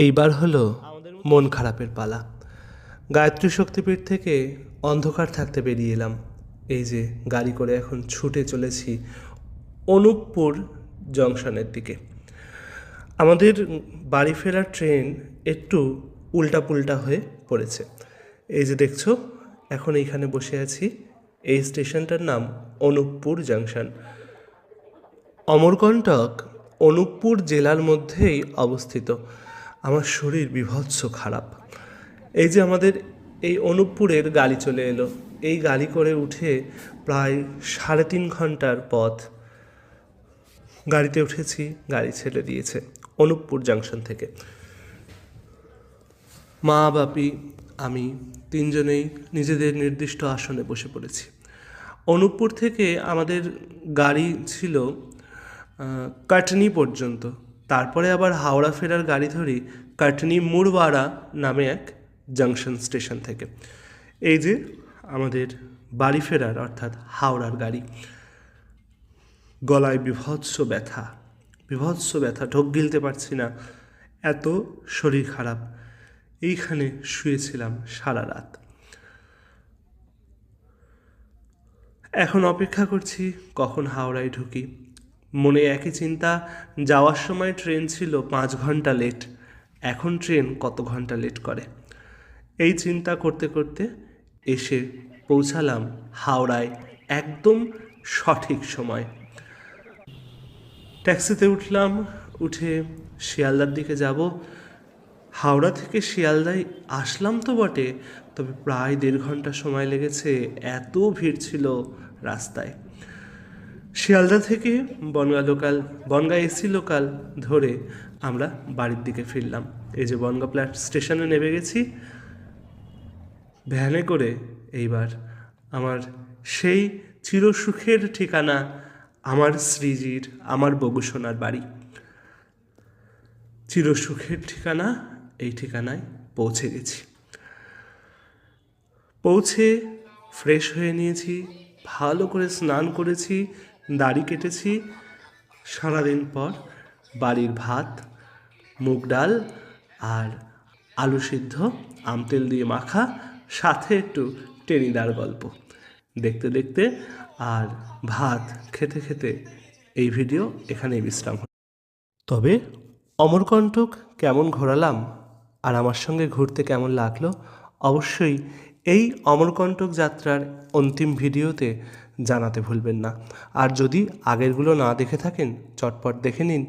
এইবার হলো মন খারাপের পালা। গায়ত্রী শক্তিপীঠ থেকে অন্ধকার থাকতে বেরিয়ে এলাম। এই যে গাড়ি করে এখন ছুটে চলেছি অনুপপুর জংশনের দিকে। আমাদের বাড়ি ফেরার ট্রেন একটু উল্টাপুল্টা হয়ে পড়েছে। এই যে দেখছো, এখন এইখানে বসে আছি। এই স্টেশনটার নাম অনুপপুর জংশন। অমরকণ্টক অনুপপুর জেলার মধ্যেই অবস্থিত। আমার শরীর বীভৎস খারাপ। এই যে আমাদের এই অনুপপুরের গাড়ি চলে এলো। এই গাড়ি করে উঠে প্রায় 3.5 ঘন্টার পথ। গাড়িতে উঠেছি, গাড়ি ছেড়ে দিয়েছে অনুপপুর জংশন থেকে। মা, বাপি, আমি তিনজনেই নিজেদের নির্দিষ্ট আসনে বসে পড়েছি। অনুপপুর থেকে আমাদের গাড়ি ছিল কাটনি পর্যন্ত। তারপরে আবার হাওড়া ফেরার গাড়ি ধরি কাটনি মুড়বাড়া নামে এক জংশন স্টেশন থেকে। এই যে আমাদের বাড়ি ফেরার অর্থাৎ হাওড়ার গাড়ি। গলায় বীভৎস ব্যথা, ঢোক গিলতে পারছি না, এত শরীর খারাপ। এইখানে শুয়েছিলাম সারা রাত। এখন অপেক্ষা করছি কখন হাওড়ায় ঢুকি। মনে একই চিন্তা, যাওয়ার সময় ট্রেন ছিল 5 ঘন্টা লেট, এখন ট্রেন কত ঘন্টা লেট করে। এই চিন্তা করতে করতে এসে পৌঁছালাম হাওড়ায় একদম সঠিক সময়। ট্যাক্সিতে উঠলাম, উঠে শিয়ালদার দিকে যাব। হাওড়া থেকে শিয়ালদায় আসলাম তো বটে, তবে প্রায় 1.5 ঘন্টা সময় লেগেছে, এত ভিড় ছিল রাস্তায়। শিয়ালদা থেকে বনগাঁ এসি লোকাল ধরে আমরা বাড়ির দিকে ফিরলাম। এই যে বনগাঁ স্টেশনে নেমে গেছি। ভ্যানে করে এইবার আমার সেই চিরসুখের ঠিকানা, আমার শ্রীজির, আমার বগুসোনার বাড়ি। চিরসুখের ঠিকানা, এই ঠিকানায় পৌঁছে গেছি। পৌঁছে ফ্রেশ হয়ে নিয়েছি, ভালো করে স্নান করেছি, দাড়ি কেটেছি। সারাদিন পর বাড়ির ভাত, মুগ ডাল আর আলু সিদ্ধ, আমতেল দিয়ে মাখা, সাথে একটু টেনিদার গল্প দেখতে দেখতে আর ভাত খেতে খেতে এই ভিডিও এখানেই বিশ্রাম। তবে অমরকণ্টক কেমন ঘোরালাম আর আমার সঙ্গে ঘুরতে কেমন লাগলো, অবশ্যই এই অমরকণ্টক যাত্রার অন্তিম ভিডিওতে জানাতে ভুলবেন না। আর যদি আগেরগুলো না দেখে থাকেন, চটপট দেখে নিন।